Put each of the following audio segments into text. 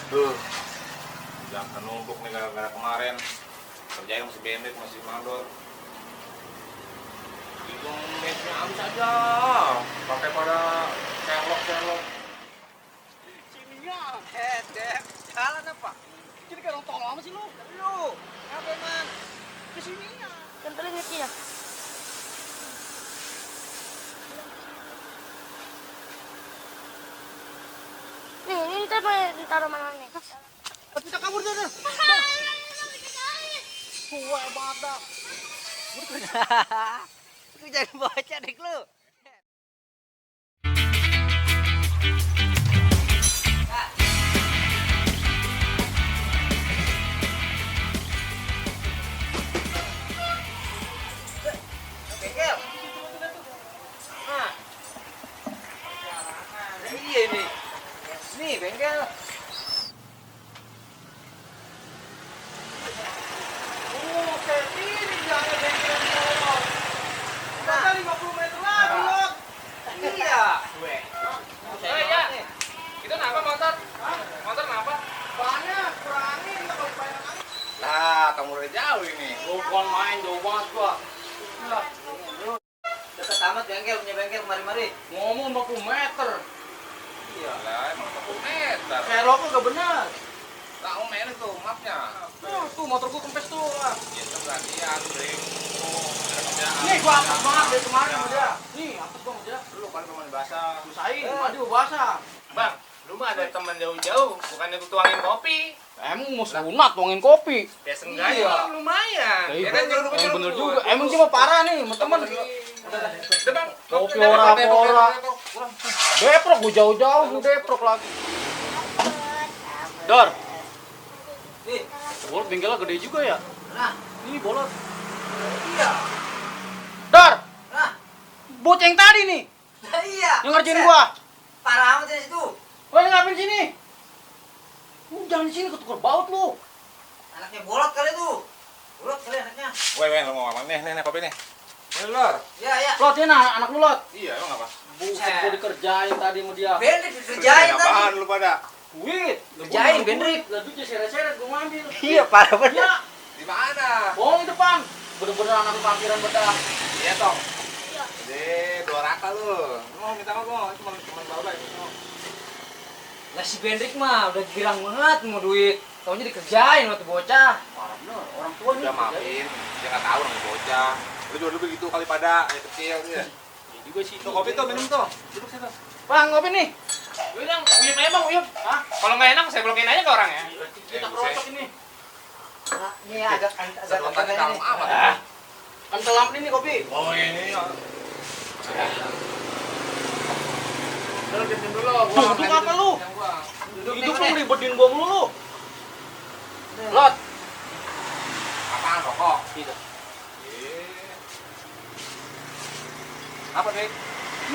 Duh, jangan numpuk nih gara-gara kemarin kerjain masih bendek, masih mandor. Hitung mesnya habis aja, pakai pada celok. Sininya, hedek, jalan apa? Jadi kayak orang tolong apa sih lu? Lu, apa emang? Kesininya. Kan paling ngerti ya. Nih, ini ntar mau taruh mana nih? Kita kabur dulu. Tua banget dah. Lu jangan baca deh lu. Bengkel. Nah. Iya ini. Nih bengkel. Kayak ini jangan bengkel motor. Kita 50 meter lagi, Lot. Iya. Ya. Itu kenapa motor? Motor kenapa? Banyak, kurangin lah kalau banyak kali. Lah, kamu udah jauh ini. Bukan main, jauh banget gua. Dekat amat bengkel, punya bengkel mari-mari. Ngomong 40 meter. Iya lah, emang 40 meter. Serok lu gak benar. Lah, om ini tuh mapnya. Tuh motor gua kempes tuh. Ya itu gantian, Bring. Ada kerjaan. Nih gua apes banget dari kemarin sama dia. Nih, apes gua sama dia. Lu kan teman basah. Usahain, aduh basah. Bang, lu mah ada teman jauh-jauh, bukannya tuh tuangin kopi. Emang mau sunat tuangin kopi. Ya seenggaknya Iya. lumayan. Iya, Ya kan nyuruh yang bener juga. Emang cuma parah nih, teman. Udah bang, Kopi ora-ora. Deprok gua jauh-jauh, gua deprok lagi. Dor. Nih, bolot bengkelnya gede juga ya? Nah, ini bolot. Iya. Dor. Nah. Bocah yang tadi nih. Iya. Yang ngerjain gua. Parah amat dari situ. Wah, ini ngapain sini? Lu jangan di sini ketukar baut lu. Anaknya bolot kali tuh. Bolot kali anaknya. Weh, lu mau apa? Nih, kopi nih. Ini lor. Iya, iya. Lot, ini anak lu, Lot. Iya, emang apa? Buset, gua dikerjain tadi sama dia. Bendrik dikerjain tadi. Apaan lu pada? Duit. Kerjain, Bendrik. Lah duitnya seret-seret gua ngambil. Iya, parah banget. Iya. Di mana? Bohong depan. Bener-bener anak parkiran bedah. Iya, Tong. Deh, 2 raka lu. Lu mau minta apa gua? Cuma bawa itu. Lah si Bendrik mah udah girang banget mau duit. Taunya dikerjain waktu bocah. Parah bener, orang tua nih. Udah maafin, dia nggak tahu orang bocah. Lu juga dulu begitu kali pada air kecil dia. Iya juga sih. Tuh kopi tuh minum tuh. Duduk situ. Bang, ngopi nih. Uyup aja bang, uyup. Hah? Kalau nggak enak saya blokin aja ke orang ya. Kita kerocok ini. Nah, ini agak Sedotannya dalam amat. Ah. Kan telam ini kopi. Oh ini. Dulu diam dulu. Duduk apa lu? Yang gua. Hidup lu ribetin gua mulu. Lot. Apaan rokok? Gitu. Apa deh?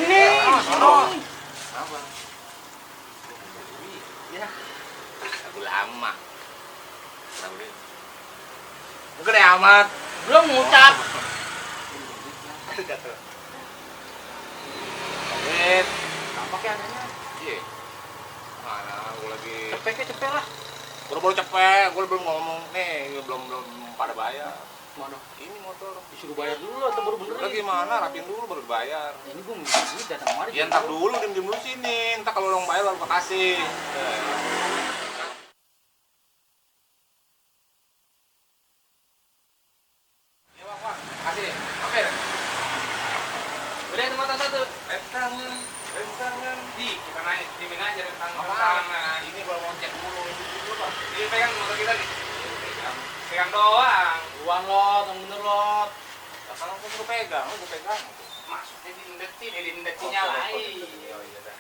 Ini. Sono. Apa? Ya. Lagu lama. Lagu ini. Gede amat. Belum ngucap. Wait. Pakai adanya. Iya. Mana gua lagi. Cepet lah. Gua baru cepet, gua belum ngomong nih, belum pada bayar. Mana? Ini motor. Disuruh bayar dulu atau baru benerin? Lagi mana? Rapiin dulu baru bayar. Ini gua minta duit datang kemari. Ya ntar dulu, diem dulu sini. Ntar kalau orang bayar baru gua kasih. Ya bang, kasih. Mampir. Udah itu motor satu. Rem tangan. Kita naik, dimin aja rentang Apaan? tangan. Ini baru mau cek dulu. Dulu bang. Ini pegang motor kita nih. Pegang doang. Uang Lot, yang bener Lot. Nah, kalau gua suruh pegang, gua pegang. Maksudnya diindetin nyalain. Iya, iya dah.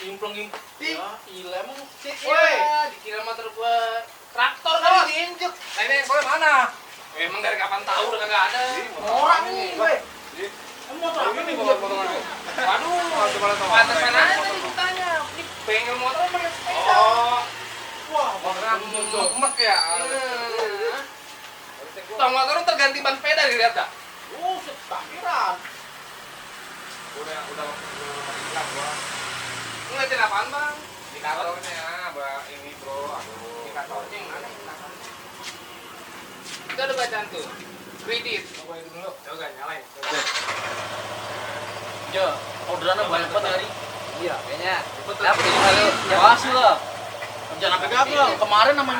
Impleng. Ya, ilah emang cek Woi, ya. dikira motor gua traktor kali diinjek. Nah ini yang boleh mana? Emang dari kapan tahu udah kagak ada. Orang ini, weh. Ini Emang motor apa nih? motor ini. Waduh, pantesan aja tadi gua tanya. Ini bengkel motor apa pakai sepeda? Oh, Wah, motornya mek ya. Tong motor terganti ban sepeda dilihat dah. takbiran. Udah ikhlas gua. Ngeliatin apaan bang? Ini indikatornya, ini bro, aduh. Indikatornya yang mana? Itu ada bacaan tuh. Kredit. Coba itu dulu. Coba nyalain. Ya, orderannya banyak banget hari. Iya, kayaknya. Betul. Dapet juga lu. Jawab lah. Jangan sampai gagal lah. Kemarin sama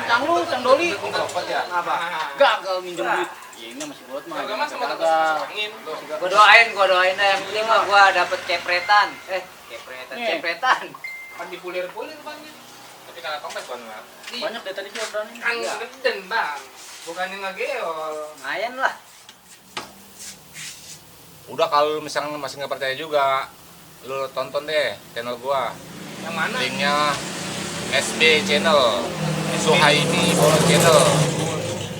Cang Doli. Dapat ya? Apa? Gagal minjem duit. Ya ini masih buat mah. Agak mas sama Gagal. angin. Gua doain dah yang penting mah gua dapet cepretan. Cepretan. Kan dipulir-pulir banyak. Tapi kalau kempes kan lah. Banyak deh tadi sih orderannya. Kan Iya. ngeden bang. Bukan yang ngegeol. Lumayan lah. Udah kalau misalnya masih nggak percaya juga, lu tonton deh channel gua. Yang mana? Linknya SB channel, Suhaimi Bolo channel.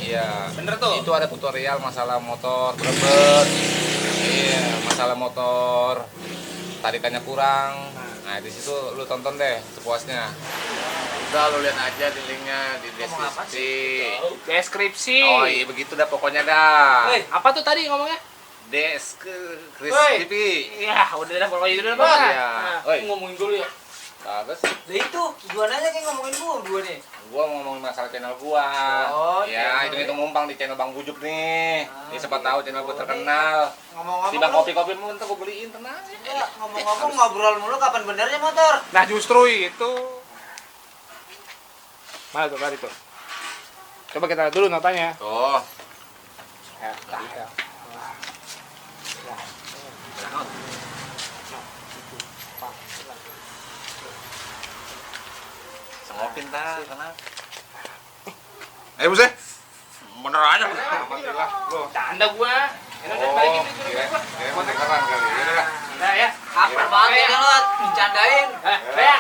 Iya. Bener tuh. Itu ada tutorial masalah motor berebet. Iya, masalah motor tarikannya kurang. Nah di situ lu tonton deh sepuasnya. Udah lu lihat aja di linknya di Ngomong apa deskripsi. Deskripsi. Oh iya begitu dah pokoknya dah. Hei, apa tuh tadi ngomongnya? Deskripsi. Iya, udah dah pokoknya itu udah bang. Iya. Nah, Oi, Ngomongin dulu ya. bagus sih. Lah itu, tujuannya kayak ngomongin gua berdua nih. Gua ngomongin masalah channel gua. Oh, ya, channel. itu ngumpang di channel Bang Bujuk nih. Ah, Ini siapa tahu channel gua boleh. terkenal. Ngomong-ngomong Tiba lu- kopi-kopi mu ntar gua beliin tenang. Enggak, ngomong-ngomong ngobrol mulu kapan benernya motor? Nah justru itu. Mana tuh tadi tuh? Coba kita lihat dulu notanya. Tuh. Ya, tadi ya. Ngopin tar, tenang. Ayo Bus. Bener aja. Alhamdulillah. Lu. Canda gua. Ini udah Oh, balikin itu kira gua. kira mau tekeran kali. Ya udah. Nah ya. Apa banget ya lo dicandain? Ya.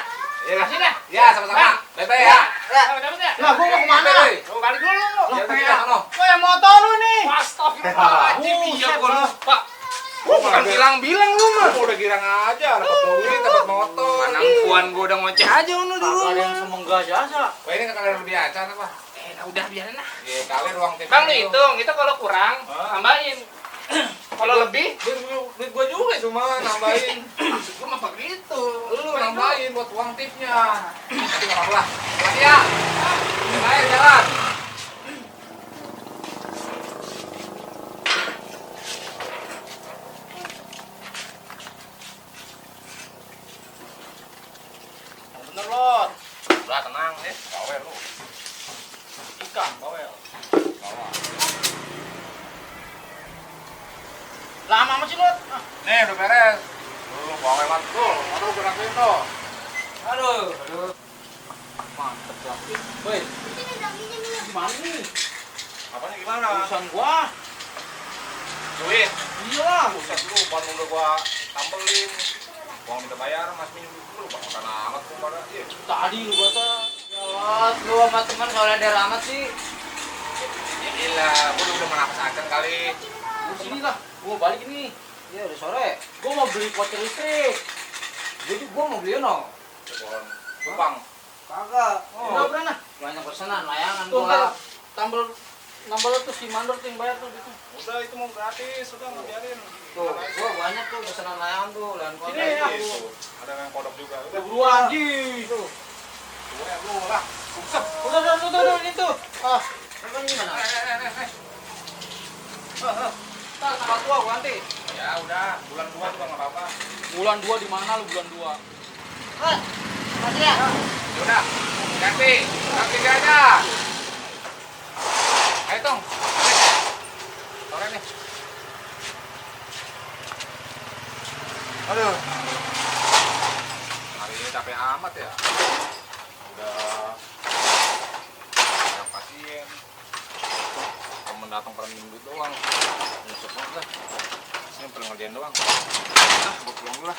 Kasih dah. Ya, sama-sama. Bye-bye ya. Dapat ya? Lah gua mau kemana? Mau balik dulu. Ya udah kita sono. Weh motor lu nih. Astagfirullahaladzim, iya gua lupa. Gua Bukan bilang-bilang lu mah. Gua udah girang aja, dapat duit, dapat motor. Manangkuan gua udah ngoceh aja lu dulu. Ada yang semenggah jasa. Wah, ini kan kalian lebih acan apa? Nah, udah biarin lah. Ya, kalian ruang TV. Bang lu hitung, itu kalau kurang tambahin. Kalau lebih, Duit gua juga cuma nambahin. maksud gua mah begitu. Lu nambahin buat uang tipnya. Nanti nggak apa-apa. Lagi ya. Ayo jalan. Bener Lot. Udah tenang nih, bawel lu. Ikan bawel. Bawa. Lama amat sih Lot. Ah. Nih udah beres. Lu bawel banget tuh. Aduh gerakin tuh. Aduh. Mantep lah. Woi, gimana nih? Apanya gimana? Urusan gua. Duit. Iya. Buset lu, ban udah gua tambelin. Uang minta bayar, mas minjem dulu. Makan amat tuh pada. Iya. Tadi lu kata. Ya Lot, lu sama teman solidar amat sih. Ya gila, gua udah menafas acan kali. Lu sini lah. Gua mau balik ini. Iya udah sore. Gua mau beli voucher listrik. Gua mau beli no. Pohon Kupang. Kagak. Udah berana. Banyak pesanan layangan Tuh gua. ntar tambal tuh si mandor tuh yang bayar tuh gitu. Udah itu mau gratis, udah nggak biarin. Tuh, gua banyak tuh pesanan layangan tuh, layan kota Ini ya. itu. Ada yang kodok juga. Udah Udah, buruan Ji. Tuh. gue lu lah. Buset. Udah itu. Ah, Emang gimana? Eh. Ntar tempat gua nanti. Ya udah, bulan 2 juga nggak apa-apa. bulan 2 di mana lu bulan 2? Masih ya? Ya udah, ganti aja. Ayo Tong, sore nih. Aduh, hari ini capek amat ya. Udah banyak pasien. Temen datang per minggu doang. Nyusuk banget lah. Sini perlu ngerjain doang. Ah, gue pulang dulu lah.